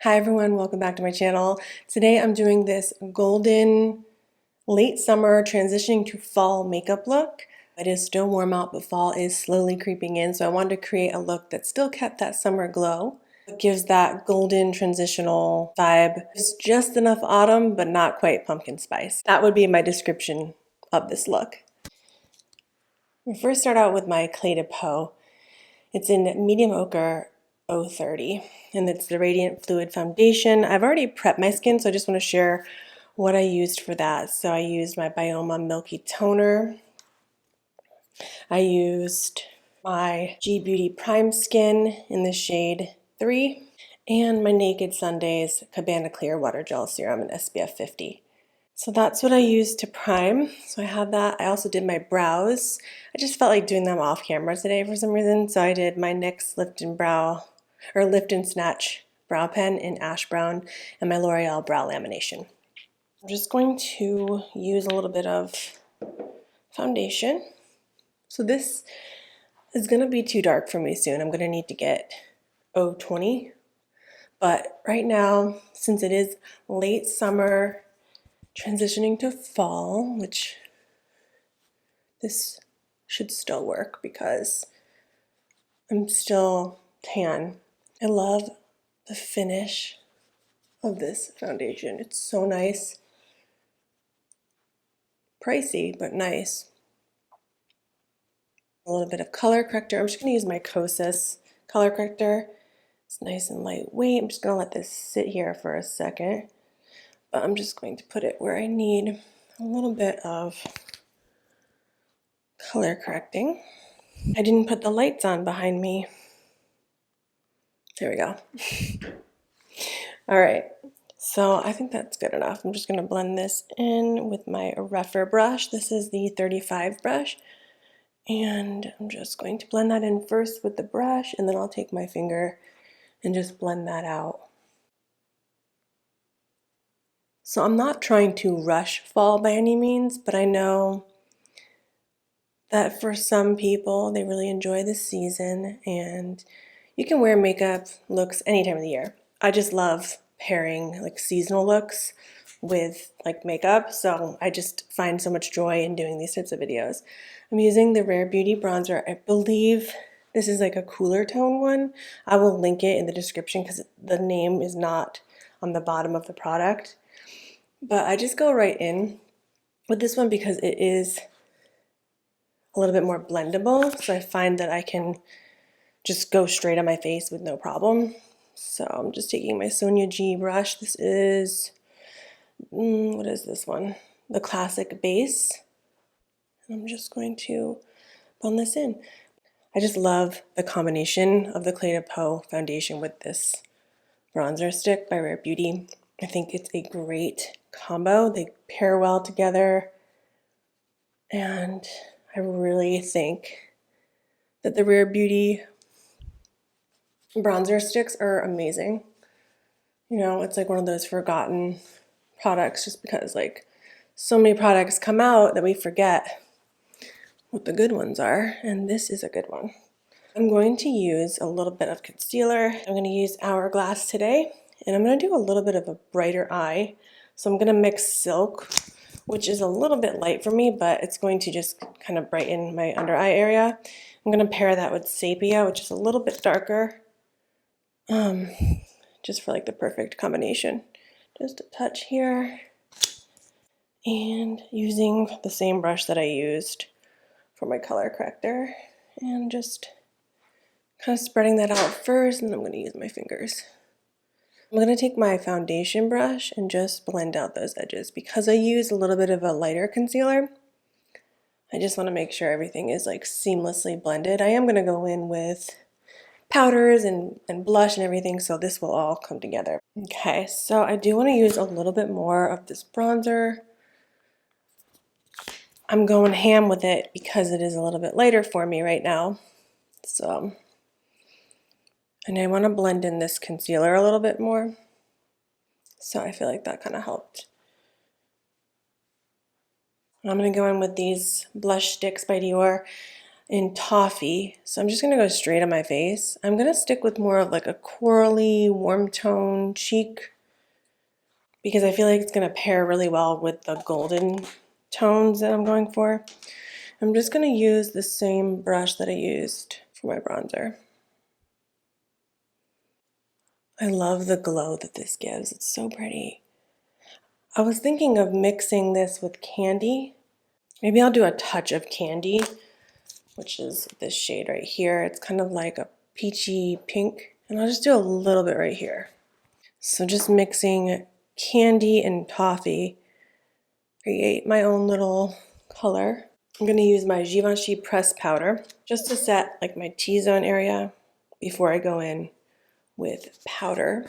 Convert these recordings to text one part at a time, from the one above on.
Hi everyone, welcome back to my channel. Today I'm doing this golden late summer transitioning to fall makeup look. It is still warm out, but fall is slowly creeping in, so I wanted to create a look that still kept that summer glow. It gives that golden transitional vibe. It's just enough autumn, but not quite pumpkin spice. That would be my description of this look. We first start out with my Clé de Peau. It's in medium ochre 030, and it's the Radiant Fluid Foundation. I've already prepped my skin, so I just want to share what I used for that. So I used my Bioma Milky Toner. I used my G Beauty Prime Skin in the shade 3, and my Naked Sundays Cabana Clear Water Gel Serum in SPF 50. So that's what I used to prime. So I have that. I also did my brows. I just felt like doing them off camera today for some reason. So I did my NYX Lift and Snatch brow pen in ash brown and my L'Oreal brow lamination. I'm just going to use a little bit of foundation. So this is going to be too dark for me soon. I'm going to need to get 020. But right now, since it is late summer, transitioning to fall, which this should still work because I'm still tan. I love the finish of this foundation. It's so nice. Pricey, but nice. A little bit of color corrector. I'm just going to use my Kosas color corrector. It's nice and lightweight. I'm just going to let this sit here for a second. But I'm just going to put it where I need a little bit of color correcting. I didn't put the lights on behind me. There we go. All right, so I think that's good enough. I'm just going to blend this in with my rougher brush. This is the 35 brush. And I'm just going to blend that in first with the brush, and then I'll take my finger and just blend that out. So I'm not trying to rush fall by any means, but I know that for some people, they really enjoy the season, and you can wear makeup looks any time of the year. I just love pairing like seasonal looks with like makeup, so I just find so much joy in doing these types of videos. I'm using the Rare Beauty bronzer. I believe this is like a cooler tone one. I will link it in the description because the name is not on the bottom of the product. But I just go right in with this one because it is a little bit more blendable, so I find that I can just go straight on my face with no problem. So I'm just taking my Sonia G brush. This is, what is this one? The Classic Base. I'm just going to blend this in. I just love the combination of the Clé de Peau foundation with this bronzer stick by Rare Beauty. I think it's a great combo. They pair well together, and I really think that the Rare Beauty bronzer sticks are amazing. You know, it's like one of those forgotten products just because like so many products come out that we forget what the good ones are, and this is a good one. I'm going to use a little bit of concealer. I'm going to use Hourglass today, and I'm going to do a little bit of a brighter eye. So I'm going to mix Silk, which is a little bit light for me, but it's going to just kind of brighten my under eye area. I'm going to pair that with Sepia, which is a little bit darker, just for like the perfect combination. Just a touch here, and using the same brush that I used for my color corrector, and just kind of spreading that out first, and then I'm going to use my fingers. I'm going to take my foundation brush and just blend out those edges. Because I use a little bit of a lighter concealer, I just want to make sure everything is like seamlessly blended. I am going to go in with powders and blush and everything, so this will all come together. Okay, so I do want to use a little bit more of this bronzer. I'm going ham with it because it is a little bit lighter for me right now. So, and I want to blend in this concealer a little bit more. So I feel like that kind of helped. I'm going to go in with these blush sticks by Dior. in Toffee. So I'm just going to go straight on my face. I'm going to stick with more of like a corally, warm tone cheek because I feel like it's going to pair really well with the golden tones that I'm going for. I'm just going to use the same brush that I used for my bronzer. I love the glow that this gives. It's so pretty. I was thinking of mixing this with candy. Maybe I'll do a touch of candy, which is this shade right here. It's kind of like a peachy pink, and I'll just do a little bit right here. So just mixing candy and toffee, create my own little color. I'm going to use my Givenchy pressed powder just to set like my T-zone area before I go in with powder.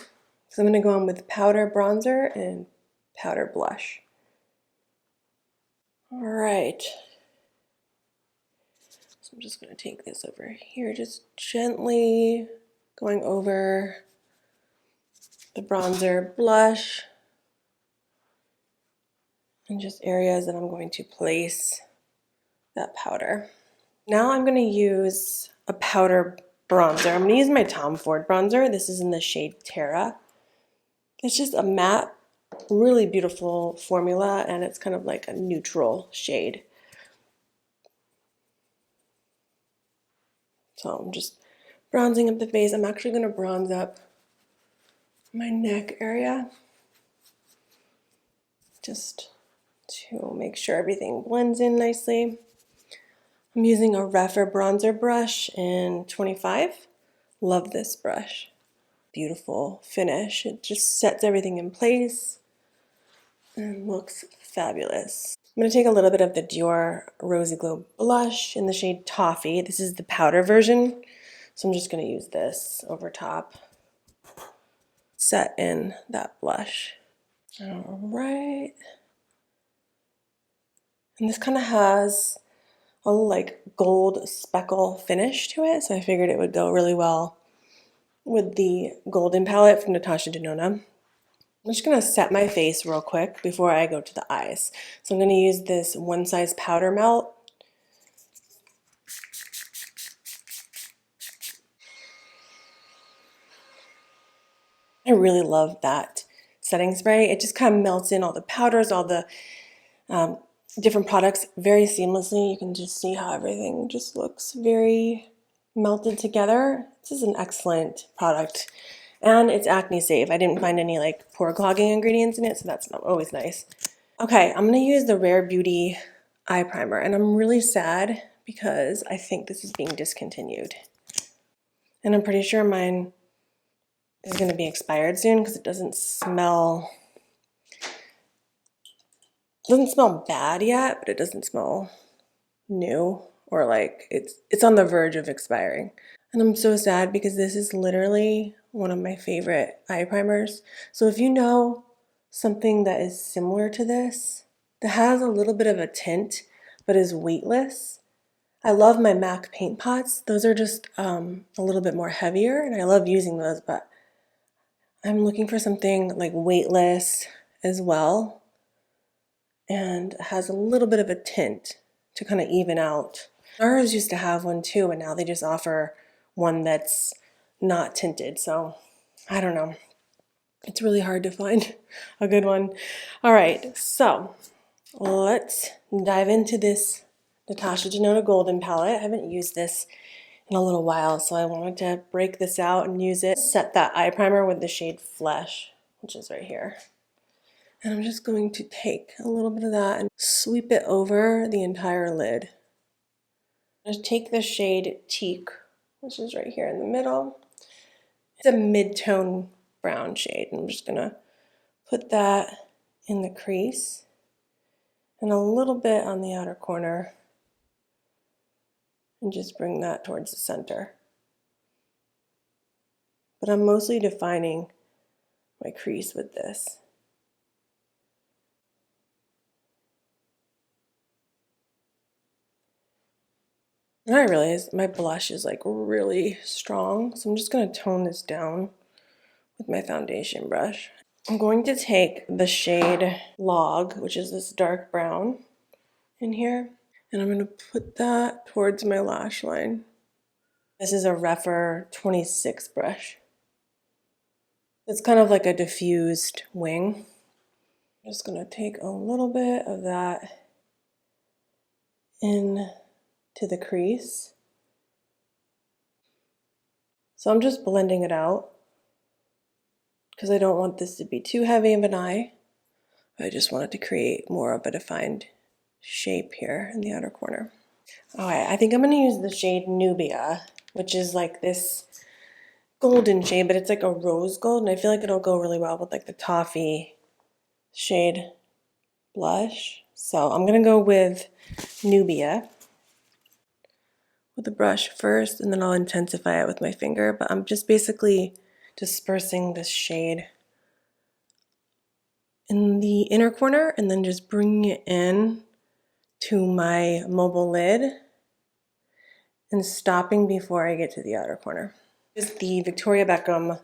So I'm going to go in with powder bronzer and powder blush. All right. So I'm just going to take this over here, just gently going over the bronzer, blush, and just areas that I'm going to place that powder. Now I'm going to use a powder bronzer. I'm going to use my Tom Ford bronzer. This is in the shade Terra. It's just a matte, really beautiful formula, and it's kind of like a neutral shade. So I'm just bronzing up the face. I'm actually going to bronze up my neck area just to make sure everything blends in nicely. I'm using a Refer bronzer brush in 25. Love this brush. Beautiful finish. It just sets everything in place and looks fabulous. I'm going to take a little bit of the Dior Rosy Glow blush in the shade Toffee. This is the powder version, so I'm just going to use this over top. Set in that blush. All right. And this kind of has a like gold speckle finish to it, so I figured it would go really well with the golden palette from Natasha Denona. I'm just going to set my face real quick before I go to the eyes. So I'm going to use this One Size Powder Melt. I really love that setting spray. It just kind of melts in all the powders, all the different products very seamlessly. You can just see how everything just looks very melted together. This is an excellent product. And it's acne safe. I didn't find any like pore clogging ingredients in it, so that's always nice. Okay, I'm gonna use the Rare Beauty eye primer, and I'm really sad because I think this is being discontinued. And I'm pretty sure mine is gonna be expired soon because it doesn't smell bad yet, but it doesn't smell new or like it's on the verge of expiring. And I'm so sad because this is literally one of my favorite eye primers. So if you know something that is similar to this, that has a little bit of a tint, but is weightless, I love my MAC paint pots. Those are just a little bit more heavier, and I love using those, but I'm looking for something like weightless as well, and has a little bit of a tint to kind of even out. Ours used to have one too, and now they just offer one that's not tinted, so I don't know. It's really hard to find a good one. All right, so let's dive into this Natasha Denona Golden palette. I haven't used this in a little while, so I wanted to break this out and use it. Set that eye primer with the shade Flesh, which is right here. And I'm just going to take a little bit of that and sweep it over the entire lid. Just take the shade Teak, which is right here in the middle. It's a mid-tone brown shade. I'm just gonna put that in the crease and a little bit on the outer corner and just bring that towards the center. But I'm mostly defining my crease with this. And I realize my blush is like really strong, so I'm just gonna tone this down with my foundation brush. I'm going to take the shade Log, which is this dark brown in here, And I'm going to put that towards my lash line. This is a Refer 26 brush. It's kind of like a diffused wing. I'm just going to take a little bit of that in to the crease. So I'm just blending it out because I don't want this to be too heavy of an eye. I just wanted to create more of a defined shape here in the outer corner. Alright, I think I'm going to use the shade Nubia, which is like this golden shade, but it's like a rose gold, and I feel like it'll go really well with like the toffee shade blush. So I'm going to go with Nubia with the brush first, and then I'll intensify it with my finger, but I'm just basically dispersing this shade in the inner corner and then just bringing it in to my mobile lid and stopping before I get to the outer corner. This is the Victoria Beckham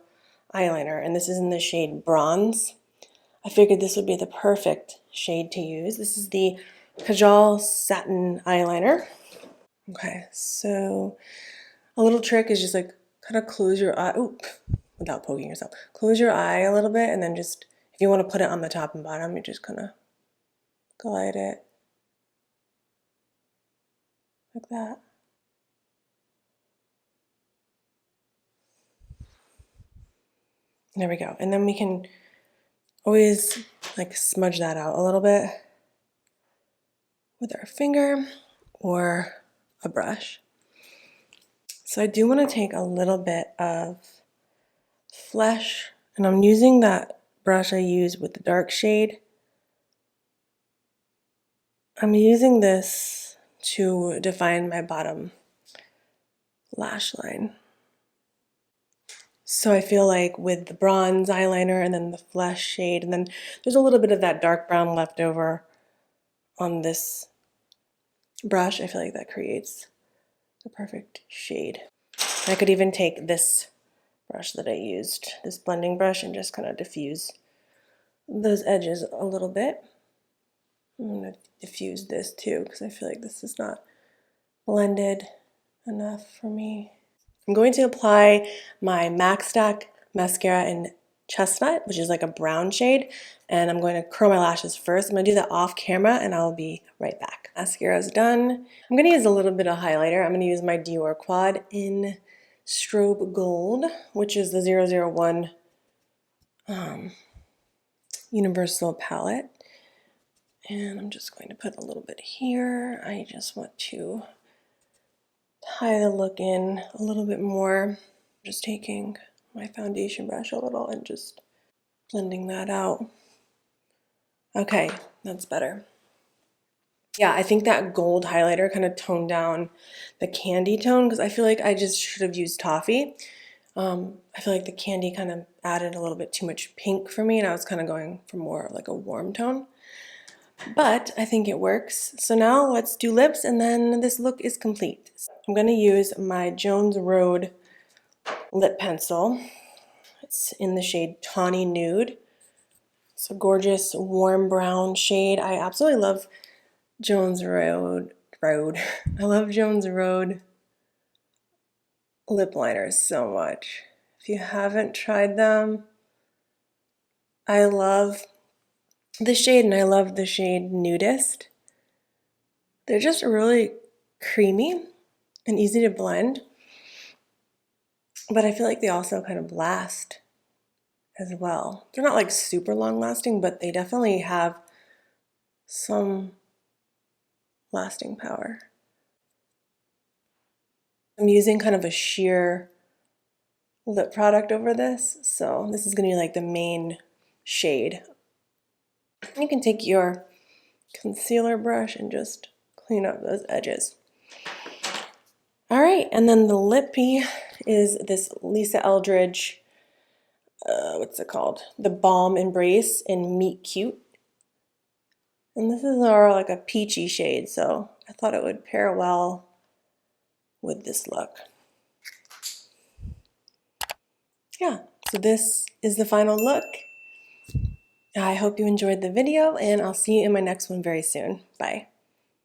eyeliner, and this is in the shade Bronze. I figured this would be the perfect shade to use. This is the Kajal Satin Eyeliner. Okay, so a little trick is just like kind of close your eye, without poking yourself. Close your eye a little bit, and then just, if you want to put it on the top and bottom, you just kind of glide it like that. There we go. And then we can always like smudge that out a little bit with our finger or a brush. So I do want to take a little bit of Flesh, and I'm using that brush I use with the dark shade. I'm using this to define my bottom lash line. So I feel like with the bronze eyeliner and then the Flesh shade, and then there's a little bit of that dark brown left over on this brush, I feel like that creates the perfect shade. I could even take this brush that I used, this blending brush, and just kind of diffuse those edges a little bit. I'm going to diffuse this too because I feel like this is not blended enough for me. I'm going to apply my MAC Stack mascara in Chestnut, which is like a brown shade, and I'm going to curl my lashes first. I'm going to do that off camera and I'll be right back. Mascara is done. I'm going to use a little bit of highlighter. I'm going to use my Dior Quad in Strobe Gold, which is the 001 Universal palette. And I'm just going to put a little bit here. I just want to tie the look in a little bit more. Just taking my foundation brush a little and just blending that out. Okay, that's better. Yeah, I think that gold highlighter kind of toned down the candy tone because I feel like I just should have used toffee. I feel like the candy kind of added a little bit too much pink for me, and I was kind of going for more of like a warm tone. But I think it works. So now let's do lips, and then this look is complete. I'm going to use my Jones Road lip pencil. It's in the shade Tawny Nude. It's a gorgeous warm brown shade. I absolutely love Jones Road. I love Jones Road lip liners so much. If you haven't tried them, I love the shade, and I love the shade Nudist. They're just really creamy and easy to blend, but I feel like they also kind of last as well. They're not like super long lasting, but they definitely have some lasting power. I'm using kind of a sheer lip product over this, so this is going to be like the main shade. You can take your concealer brush and just clean up those edges. All right, and then the lippy is this Lisa Eldridge, what's it called? The Balm Embrace in Meet Cute. And this is our like a peachy shade, so I thought it would pair well with this look. Yeah, so this is the final look. I hope you enjoyed the video, and I'll see you in my next one very soon. Bye.